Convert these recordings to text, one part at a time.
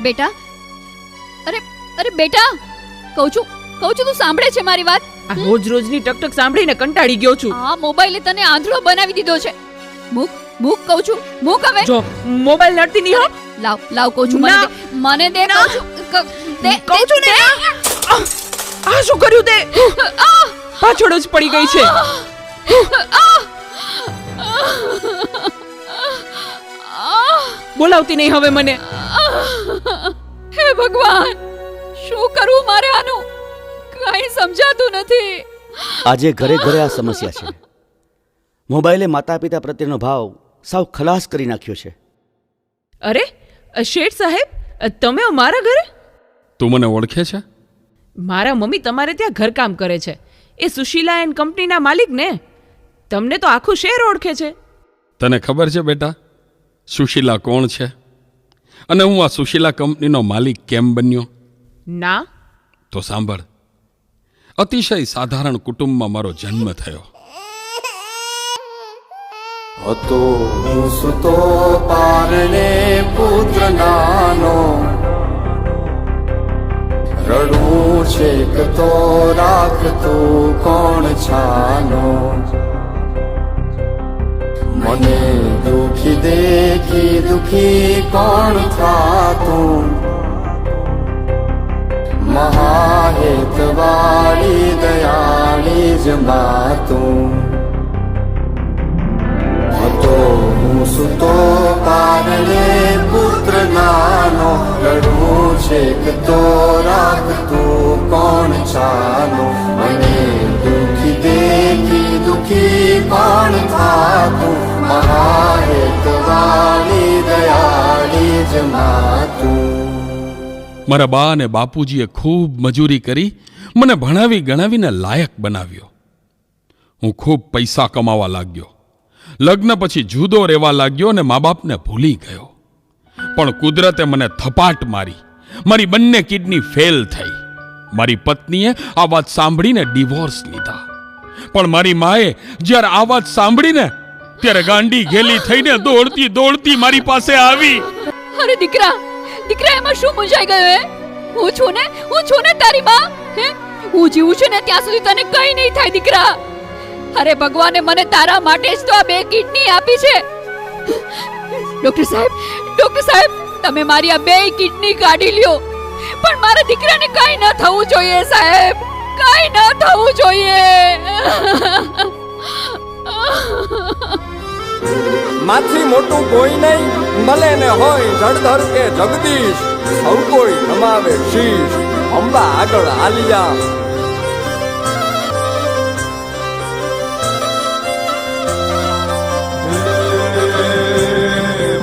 બેટા, અરે અરે બેટા, કહું છું તું સાંભળે છે મારી વાત? આ રોજ રોજની ટકટક સાંભળીને કંટાળી ગયો છું. આ મોબાઈલે તને આંધળો બનાવી દીધો છે. મૂક કહું છું, મૂક હવે. જો મોબાઈલ નડતી નહીં હો. લાવ કહું છું, મને દે કહું છું, કહું છું ને. આ શું કર્યું તે? પાછળ જ પડી ગઈ છે. બોલાવતી નહીં હવે મને. હે ભગવાન, શું કરવું મારે આનું? કઈ સમજાતું નથી. આજે ઘરે ઘરે આ સમસ્યા છે. મોબાઈલે માતા પિતા પ્રત્યેનો ભાવ સાવ ખલાસ કરી નાખ્યો છે. અરે શેઠ સાહેબ, તમે મારા ઘરે? તું મને ઓળખે છે? મારા મમ્મી તમારે ત્યાં ઘરકામ કરે છે. એ સુશીલા એન્ડ કંપનીના માલિક ને. તમને તો આખું શહેર ઓળખે છે. તને ખબર છે બેટા સુશીલા કોણ છે અને હું આ સુશીલા કંપનીનો માલિક કેમ બન્યો? ના. તો સાંભળ. અતિશય સાધારણ કુટુંબમાં મારો જન્મ થયો. હતો હું સુતો પારણે પુત્ર નાનો, રડું છેક તો રાખતું કોણ છાનો, મને દુખી દેખી દુખી કોણ થાતું, મહાહેતવાળી દયાળી જ માતું. હતો હું સુતો પારણે પુત્ર નાનો, રડું છેક તો રાખતું કોણ છાનો, મને દુખી દેખી દુખી કોણ થાતું, મહાહેતવાળી દયાળી જ માતું. મારા બા અને બાપુજીએ ખૂબ મજૂરી કરી મને ભણાવી ગણાવીને લાયક બનાવ્યો. હું ખૂબ પૈસા કમાવા લાગ્યો. લગ્ન પછી જુદો રહેવા લાગ્યો અને મા બાપને ભૂલી ગયો. પણ કુદરતે મને થપાટ મારી. મારી બંને કિડની ફેલ થઈ. મારી પત્નીએ આ વાત સાંભળીને ડિવોર્સ લીધા. પણ મારી માએ જ્યારે આ વાત સાંભળીને ત્યારે ગાંડી ઘેલી થઈને દોડતી દોડતી મારી પાસે આવી. અરે દીકરા, એમાં શું મૂંઝાઈ ગયો? હે, હું છું ને તારી માં. હે, હું જીવું છું ને ત્યાં સુધી તને કઈ નહીં થાય દીકરા. અરે ભગવાને મને તારા માટે જ તો આ 2 કિડની આપી છે. ડોક્ટર સાહેબ, તમે મારી આ 2 કિડની કાઢી લ્યો, પણ મારા દીકરાને કઈ ન થવું જોઈએ સાહેબ, કઈ ન થવું જોઈએ. માથી મોટું કોઈ નહીં, મળે ને હોય જળધર કે જગદીશ, સૌ કોઈ નમાવે શીશ, અંબા આગળ આલિયા.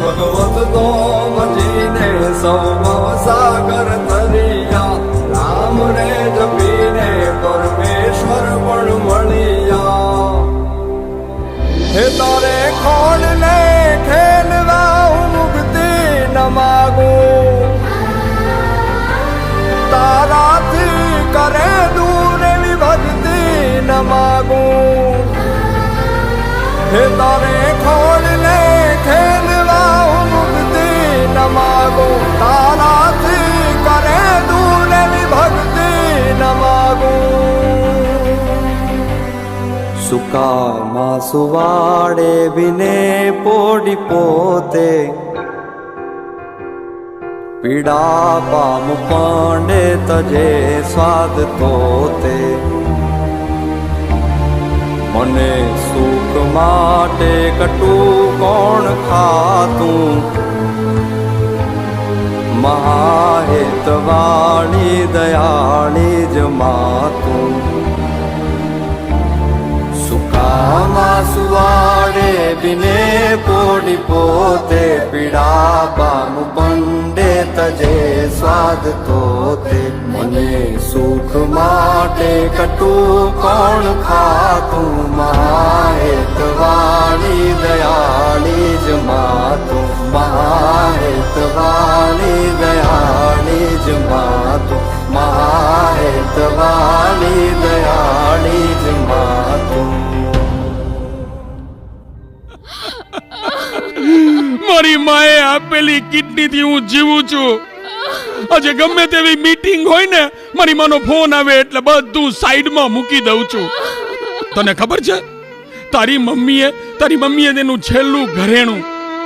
ભગવત તો મજીને સૌ સાગર તરિયા, રામ રે જપીને પરમેશ્વર પણ મળ્યા. હે તારે ખોડ ને ખેલવા હું મુક્તિ ન માગું, તારાથી કરે દૂર એવી ભક્તિ ન માગું. હે તારે ખોડ ને ખેલવા હું મુક્તિ ન માગું, તારાથી કરે દૂર એવી ભક્તિ ન માગું. સુકામાં સુવાડે વિને પોડી પોતે, પીડા પામ પાંડે તજે સ્વાદ તોતે. મને સુખ માટે કટું કોણ ખાતું, મહાહેતવાળી દયાળી જ માતું. બિને પોડી પોતે પીડા બામ પંડે તજે સ્વાદ તોતે મને સુખ માટે કટું કોણ ખાતું મહાહેતવાણી દયાળી જ માતું મહાહેતવાણી દયાળી જ માતું મહાહેતવાણી દયાળી જ માતું. મારી માએ આપેલી કિડનીથી હું જીવું છું. આજે ગમે તેવી મીટિંગ હોય ને મારી માનો ફોન આવે એટલે બધું સાઈડમાં મૂકી દઉં છું. તને ખબર છે તારી મમ્મીએ તેનું છેલ્લું ઘરેણું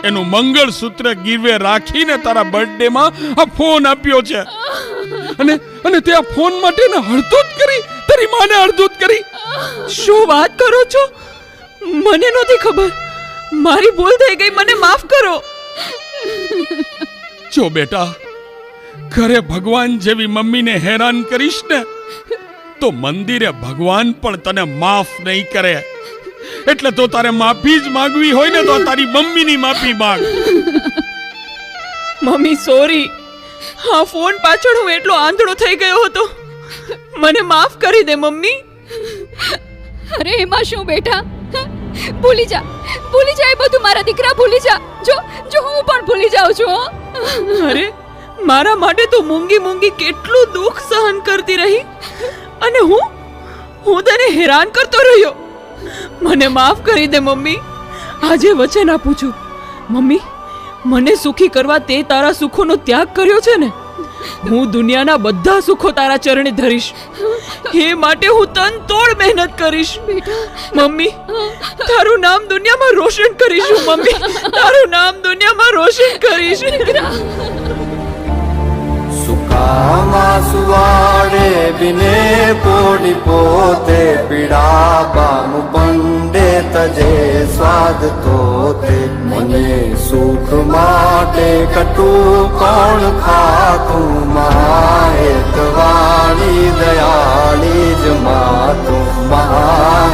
એનું મંગળસૂત્ર ગીરવે રાખીને તારા બર્થડે માં આ ફોન આપ્યો છે. અને તે આ ફોન માટે ને હળદૂત કરી તારી માને હળદૂત કરી. શું વાત કરો છો? મને નહોતી ખબર. મારી ભૂલ થઈ ગઈ, મને માફ કરો. જો બેટા, ઘરે ભગવાન જેવી મમ્મીને હેરાન કરીશ ને તો મંદિરે ભગવાન પણ તને માફ નહીં કરે. એટલે તો તારે માફી જ માંગવી હોય ને તો તારી મમ્મીની માફી માંગ. Mummy sorry. હા, ફોન પાછળ હું એટલો આંધળો થઈ ગયો હતો. મને માફ કરી દે મમ્મી. અરે એમાં શું બેટા, ભૂલી જા એ બધું મારા દીકરા, ભૂલી જા. જો હું પણ ભૂલી જાઉં છું. અરે મારા માટે તો મૂંગી કેટલું દુઃખ સહન કરતી રહી અને હું તને હેરાન કરતો રહ્યો. મને માફ કરી દે મમ્મી. આજે વચન આપું છું મમ્મી, મને સુખી કરવા તે તારા સુખોનો ત્યાગ કર્યો છે ને, હું દુનિયાના બધા સુખો તારા ચરણે ધરીશ. એ માટે હું તન તોડ મહેનત કરીશ. મમ્મી, તારું નામ દુનિયામાં રોશન કરીશ. મમ્મી, તારું નામ દુનિયામાં રોશન કરીશ. સુકામાં સુવાડે બિને પોડી પોતે પીડા બામ પંડે તજે સ્વાદ તોતે મને સુખ માટે કટું કોણ ખાતું મહાહેતવાણી દયાળી જ માતું મહા